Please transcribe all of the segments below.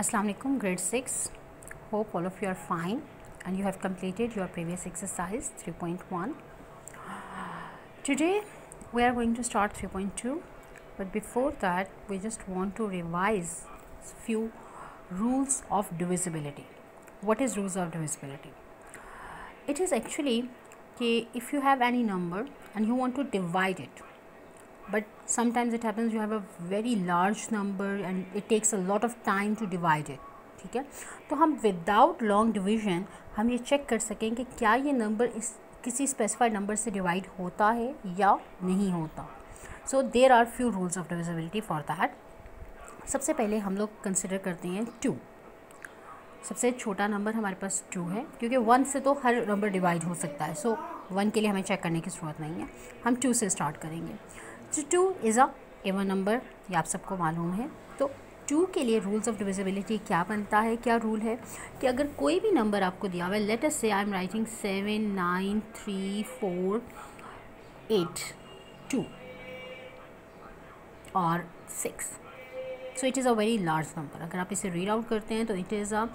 Assalamu alaikum, grade 6. Hope all of you are fine and you have completed your previous exercise 3.1. Today we are going to start 3.2, but before that we just want to revise few rules of divisibility. What is rules of divisibility? It is actually if you have any number and you want to divide it, but sometimes it happens you have a very large number and it takes a lot of time to divide it. ठीक है, तो हम without long division हम ये check कर सकें कि क्या ये नंबर इस किसी स्पेसिफाइड नंबर से डिवाइड होता है या नहीं होता. So there are few rules of divisibility for that. सबसे पहले हम लोग कंसिडर करते हैं 2. सबसे छोटा नंबर हमारे पास 2 है, क्योंकि 1 से तो हर नंबर डिवाइड हो सकता है. सो 1 के लिए हमें चेक करने की ज़रूरत नहीं है, हम 2 से स्टार्ट करेंगे. तो 2 इज़ अ इवन नंबर, ये आप सबको मालूम है. तो 2 के लिए रूल्स ऑफ डिविजिबिलिटी क्या बनता है, क्या रूल है कि अगर कोई भी नंबर आपको दिया हुआ है, लेट अस से आई एम राइटिंग 7 9 3 4 8 2 और 6. So it is a very large number. अगर आप इसे रीड आउट करते हैं तो it is a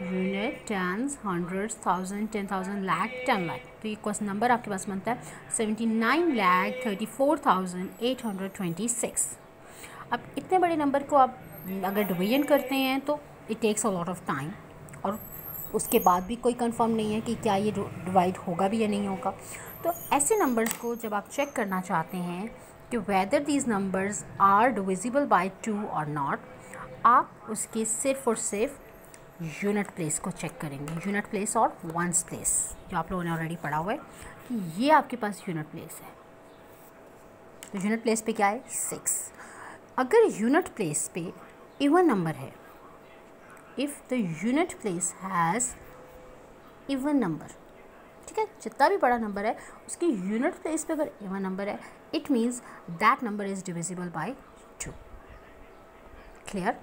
unit, tens, hundreds, thousand, 10,000, lakh, 10 lakh. तो ये क्वेश्चन नंबर आपके पास बनता है 79,34,826. अब इतने बड़े नंबर को आप अगर डिवीजन करते हैं तो it takes a lot of time, और उसके बाद भी कोई कंफर्म नहीं है कि क्या ये डिवाइड होगा भी या नहीं होगा. तो ऐसे नंबर्स को जब आप चेक करना चाहते हैं कि whether these numbers are divisible by 2 और नॉट, आप उसके सिर्फ और सिर्फ यूनिट प्लेस को चेक करेंगे. यूनिट प्लेस और वंस प्लेस जो आप लोगों ने ऑलरेडी पढ़ा हुआ है कि ये आपके पास यूनिट प्लेस है. तो यूनिट प्लेस पे क्या है 6. अगर यूनिट प्लेस पे इवन नंबर है, if the unit place has even number, ठीक है, जितना भी बड़ा नंबर है उसकी यूनिट प्लेस पे अगर इवन नंबर है, it means that number is divisible by 2. Clear?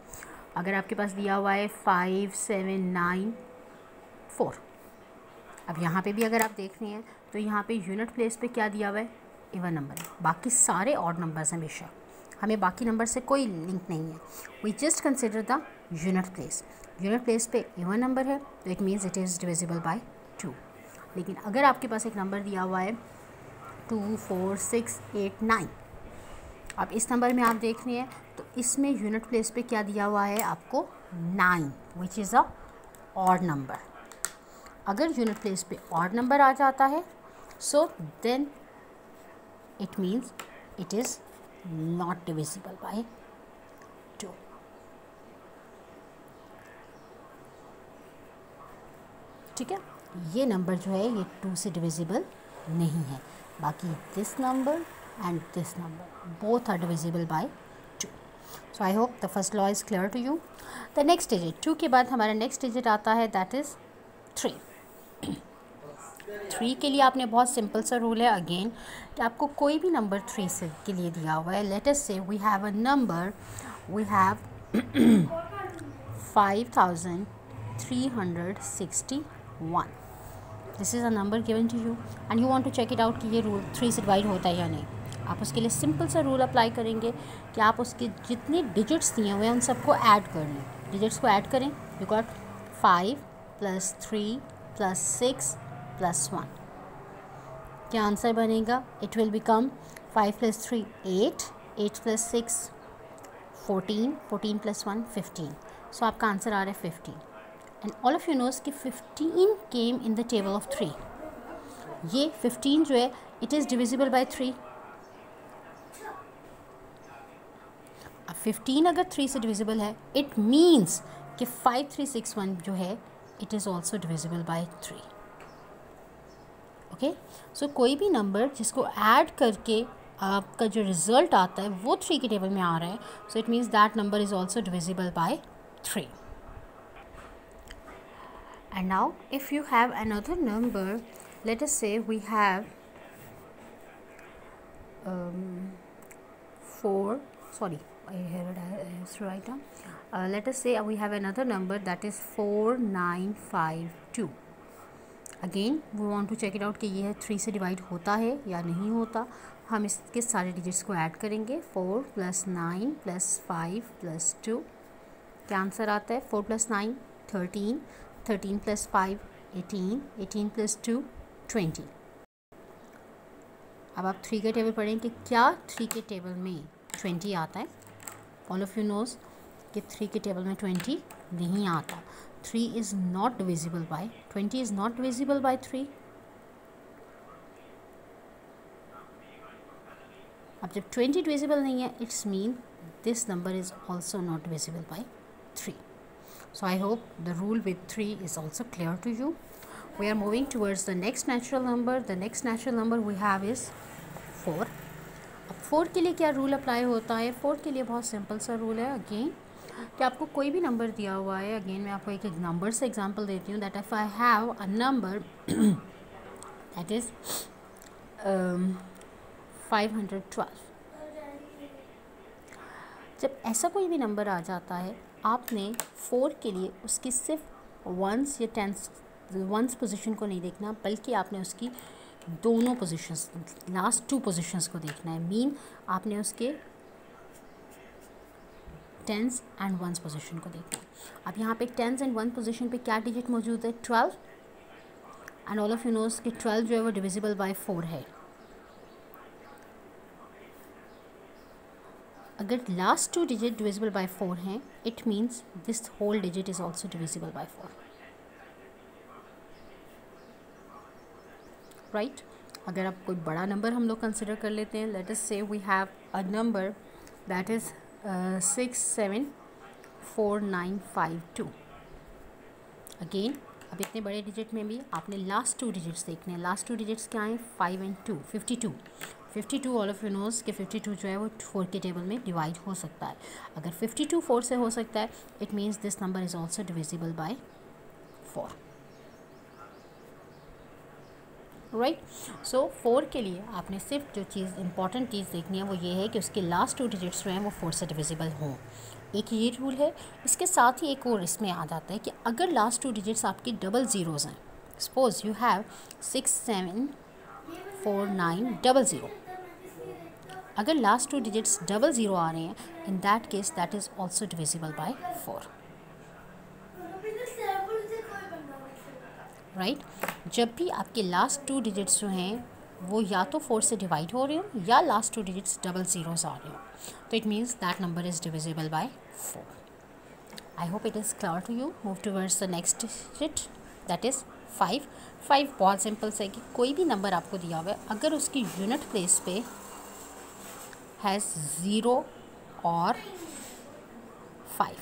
अगर आपके पास दिया हुआ है 5 7 9 4, अब यहाँ पे भी अगर आप देख रहे हैं तो यहाँ पे यूनिट प्लेस पे क्या दिया हुआ है, इवन नंबर है. बाकी सारे ऑड नंबर्स हैं, बेशक हमें बाकी नंबर से कोई लिंक नहीं है. We just consider the unit place. Unit place पे इवन नंबर है तो it means it is divisible by 2. लेकिन अगर आपके पास एक नंबर दिया हुआ है 2 4 6 8 9, अब इस नंबर में आप देख रहे हैं तो इसमें यूनिट प्लेस पे क्या दिया हुआ है आपको 9, which is a odd number. अगर यूनिट प्लेस पे ऑड नंबर आ जाता है so then it means it is not divisible by 2. ठीक है, ये नंबर जो है ये 2 से डिविजिबल नहीं है. बाकी this number and this number both are divisible by 2. So I hope the first law is clear to you. The next digit 2 के बाद हमारा next digit आता है that is 3. 3 के लिए आपने बहुत सिंपल सा रूल है अगेन कि आपको कोई भी नंबर 3 से के लिए दिया हुआ है. Let us say we have a number, we have 5,361. This is a number given to you and you want to check it out कि ये रूल 3 से डिवाइड होता है या नहीं. आप उसके लिए सिंपल सा रूल अप्लाई करेंगे कि आप उसके जितने डिजिट्स दिए हुए हैं उन सबको ऐड कर लें. डिजिट्स को ऐड करें. You got 5 + 3 + 6 + 1. क्या आंसर बनेगा? It will become 5 + 3 8 8 + 6 14 14 + 1 15. सो आपका आंसर आ रहा है 15. And all of you knows कि 15 came in the table of 3. ये 15 जो है इट इज़ डिविजिबल बाय 3. अब 15 अगर 3 से डिविजिबल है इट मीन्स कि 5361 जो है it is also divisible by 3. Okay, so कोई भी नंबर जिसको ऐड करके आपका जो रिज़ल्ट आता है वो 3 के टेबल में आ रहा है, so it means that number is also divisible by 3. And now if you have another number, let us say we have 4, sorry I have to write down. Let us say we have another number that is 4952. Again we want to check it out कि ये 3 से divide होता है या नहीं होता. हम इसके सारे डिजिट्स को ऐड करेंगे. 4 + 9 + 5 + 2 क्या आंसर आता है? 4 + 9 13, 13 + 5 18, 18 + 2 20। अब आप 3 के टेबल पढ़ें कि क्या 3 के टेबल में 20 आता है। ऑल ऑफ यू नोज कि 3 के टेबल में 20 नहीं आता। 3 is not divisible bye 20 is not divisible by 3। अब जब 20 डिविजिबल नहीं है, it's mean this number is also not divisible by 3. So I hope the rule with 3 is also clear to you. We are moving towards the next natural number. The next natural number we have is 4. अब 4 के लिए क्या rule apply होता है? 4 के लिए बहुत simple सा रूल है अगेन, कि आपको कोई भी नंबर दिया हुआ है, अगेन मैं आपको एक नंबर से एग्जांपल देती हूँ, that if I have a number that is 512। जब ऐसा कोई भी नंबर आ जाता है, आपने 4 के लिए उसकी सिर्फ वंस या टेंस वंस पोजीशन को नहीं देखना, बल्कि आपने उसकी दोनों पोजीशंस, लास्ट 2 पोजीशंस को देखना है। मीन आपने उसके टेंस एंड वंस पोजीशन को देखना है। अब यहाँ पे टेंस एंड वन पोजीशन पे क्या डिजिट मौजूद है? 12। And all of you knows कि 12 जो है वो डिविजिबल बाय 4 है। अगर लास्ट 2 डिजिट डिविजिबल बाय 4 हैं, it means this whole digit is also divisible by 4, right. अगर आप कोई बड़ा नंबर हम लोग कंसिडर कर लेते हैं, let us say we have a number that is 674952। Again अब इतने बड़े डिजिट में भी आपने लास्ट 2 डिजिट्स देखने हैं। लास्ट 2 डिजिट्स क्या हैं? 5 and 2 52। All of you knows कि 52 जो है वो 4 के टेबल में डिवाइड हो सकता है। अगर 52 4 से हो सकता है, it means this number is also divisible by 4, right. So 4 के लिए आपने सिर्फ जो चीज़ इंपॉर्टेंट चीज़ देखनी है वो ये है कि उसके लास्ट 2 डिजिट्स जो हैं वो 4 से डिविजिबल हों। एक ये रूल है। इसके साथ ही एक और इसमें आ जाता है कि अगर लास्ट 2 डिजिट्स आपकी डबल ज़ीरोज़ हैं, सपोज यू हैव 674900, अगर लास्ट 2 डिजिट्स डबल ज़ीरो आ रहे हैं, in that case that is also divisible by 4, right. जब भी आपके लास्ट 2 डिजिट्स जो हैं वो या तो 4 से डिवाइड हो रहे हो या लास्ट 2 डिजिट्स डबल ज़ीरोज़ आ रहे हो, तो it means that number is divisible by 4. I hope it is clear to you. Move towards the next digit that is 5. 5 बहुत सिंपल से कि कोई भी नंबर आपको दिया हुआ है, अगर उसकी यूनिट प्लेस पे हैज़ 0 और 5,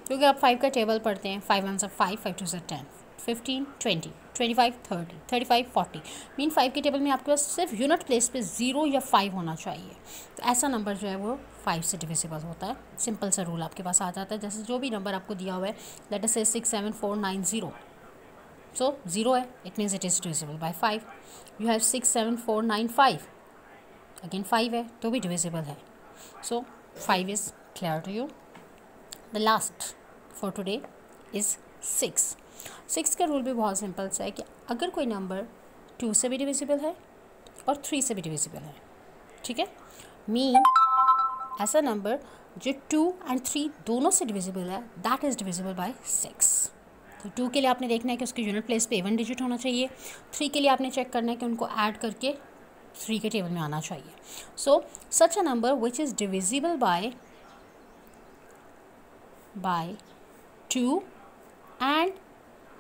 क्योंकि आप 5 का टेबल पढ़ते हैं, 5 1 से 5, 5 2 से 10, 15 20 25 30 35 40, मीन 5 के टेबल में आपके पास सिर्फ यूनिट प्लेस पे 0 या 5 होना चाहिए। तो ऐसा नंबर जो है वो 5 से डिविजिबल होता है। सिंपल सा रूल आपके पास आ जाता है। जैसे जो भी नंबर आपको दिया हुआ है, लेट अस से 67490, सो 0 है, it means it is divisible by 5. You have 67495, again 5 है तो भी डिविजिबल है। So 5 is clear to you. The last for today is 6. 6 का रूल भी बहुत सिंपल सा है कि अगर कोई नंबर 2 से भी डिविजिबल है और 3 से भी डिविजिबल है, ठीक है, मीन ऐसा नंबर जो 2 and 3 दोनों से डिविजिबल है, दैट इज़ डिविजिबल बाय 6. तो 2 के लिए आपने देखना है कि उसके यूनिट प्लेस पे इवन डिजिट होना चाहिए। 3 के लिए आपने चेक करना है कि उनको ऐड करके 3 के टेबल में आना चाहिए. So such a number which is divisible by 2 and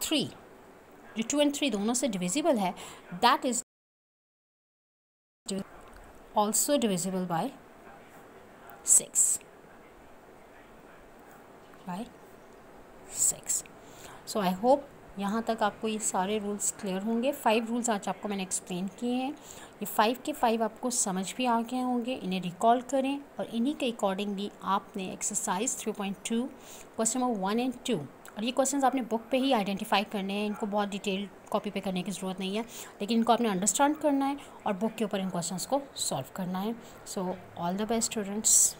3, जो 2 and 3 दोनों से डिविजिबल है, that is also divisible bye 6, so I hope यहाँ तक आपको ये सारे रूल्स क्लियर होंगे. 5 रूल्स आज आपको मैंने एक्सप्लेन किए हैं. ये 5 के 5 आपको समझ भी आ गए होंगे. इन्हें रिकॉल करें और इन्हीं के अकॉर्डिंगली आपने एक्सरसाइज 3.2 क्वेश्चन नंबर 1 and 2, और ये क्वेश्चंस आपने बुक पे ही आइडेंटिफाई करने हैं. इनको बहुत डिटेल कॉपी पे करने की ज़रूरत नहीं है, लेकिन इनको आपने अंडरस्टैंड करना है और बुक के ऊपर इन क्वेश्चंस को सॉल्व करना है. So all the best students.